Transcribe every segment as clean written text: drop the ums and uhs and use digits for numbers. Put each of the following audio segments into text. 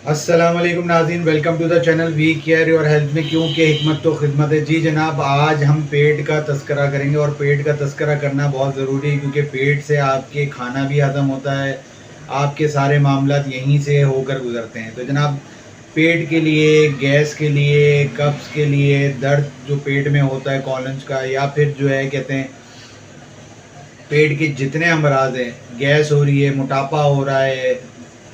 अस्सलाम वालेकुम नाज़रीन, welcome to the channel we care your health में क्योंकि हिकमत तो खिदमत है। जी जनाब, आज हम पेट का तस्करा करेंगे और पेट का तस्करा करना बहुत ज़रूरी है क्योंकि पेट से आपके खाना भी हज़म होता है, आपके सारे मामलात यहीं से होकर गुजरते हैं। तो जनाब, पेट के लिए, गैस के लिए, कब्ज़ के लिए, दर्द जो पेट में होता है कॉलन्स का, या फिर जो है कहते हैं पेट के जितने अमराज हैं, गैस हो रही है, मोटापा हो रहा है,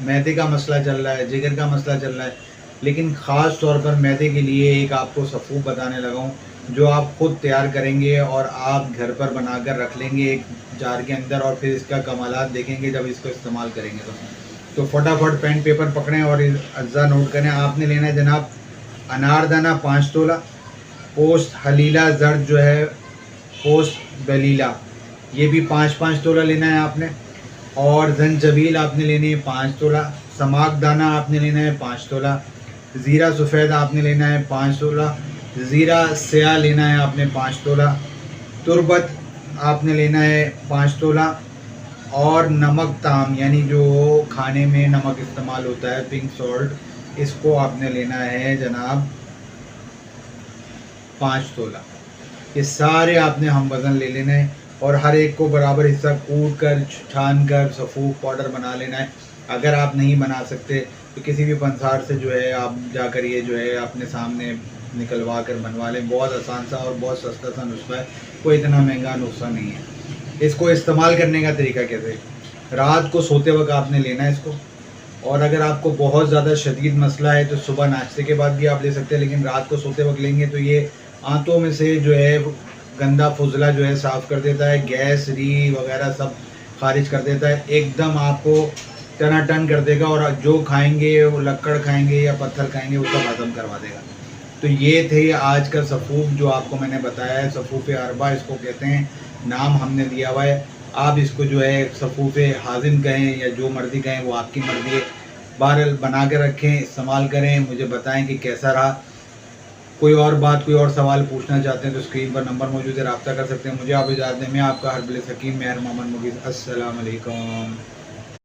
मैदे का मसला चल रहा है, जिगर का मसला चल रहा है, लेकिन ख़ास तौर पर मैदे के लिए एक आपको सफ़ूफ बताने लगा हूँ जो आप ख़ुद तैयार करेंगे और आप घर पर बनाकर रख लेंगे एक जार के अंदर, और फिर इसका कमालात देखेंगे जब इसको इस्तेमाल करेंगे। तो फटाफट पेन पेपर पकड़ें और अज्जा नोट करें। आपने लेना है जनाब अनारदाना 5 तोला, पोस्ट हलीला जर्द जो है, पोस्ट दलीला, ये भी 5-5 तोला लेना है आपने। और जंजबील आपने लेनी है 5 तोला, समाक दाना आपने लेना है 5 तोला, ज़ीरा सफ़ेद आपने लेना है 5 तोला, ज़ीरा स्या लेना है आपने 5 तोला, तुरबत आपने लेना है 5 तोला, और नमक ताम यानी जो खाने में नमक इस्तेमाल होता है, पिंक सॉल्ट, इसको आपने लेना है जनाब 5 तोला। ये सारे आपने हम वज़न ले लेना है और हर एक को बराबर हिस्सा कूट कर, छान कर सफ़ूफ पाउडर बना लेना है। अगर आप नहीं बना सकते तो किसी भी पंसार से जो है आप जाकर ये जो है अपने सामने निकलवा कर बनवा लें। बहुत आसान सा और बहुत सस्ता सा नुस्खा है, कोई इतना महंगा नुस्खा नहीं है। इसको इस्तेमाल करने का तरीका कैसे, रात को सोते वक्त आपने लेना है इसको, और अगर आपको बहुत ज़्यादा शदीद मसला है तो सुबह नाश्ते के बाद भी आप ले सकते हैं, लेकिन रात को सोते वक्त लेंगे तो ये आंतों में से जो है गंदा फुजला जो है साफ़ कर देता है, गैस री वगैरह सब खारिज कर देता है, एकदम आपको टनाटन कर देगा, और जो खाएंगे वो लक्कड़ खाएंगे या पत्थर खाएंगे वो सब हज़म करवा देगा। तो ये थे आज का सफ़ूफ जो आपको मैंने बताया है, सफ़ूफ़ अरबा इसको कहते हैं, नाम हमने दिया हुआ है। आप इसको जो है सफ़ूफ़ हाज़िम कहें या जो मर्ज़ी कहें, वो आपकी मर्ज़ी है। बहरहाल बना के रखें, इस्तेमाल करें, मुझे बताएं कि कैसा रहा। कोई और बात, कोई और सवाल पूछना चाहते हैं तो स्क्रीन पर नंबर मौजूद है, रब्ता कर सकते हैं। मुझे आप इजाज़त दें, मैं आपका हरबिल हकीम मेहर मोहम्मद मुगीज़। अस्सलाम वालेकुम।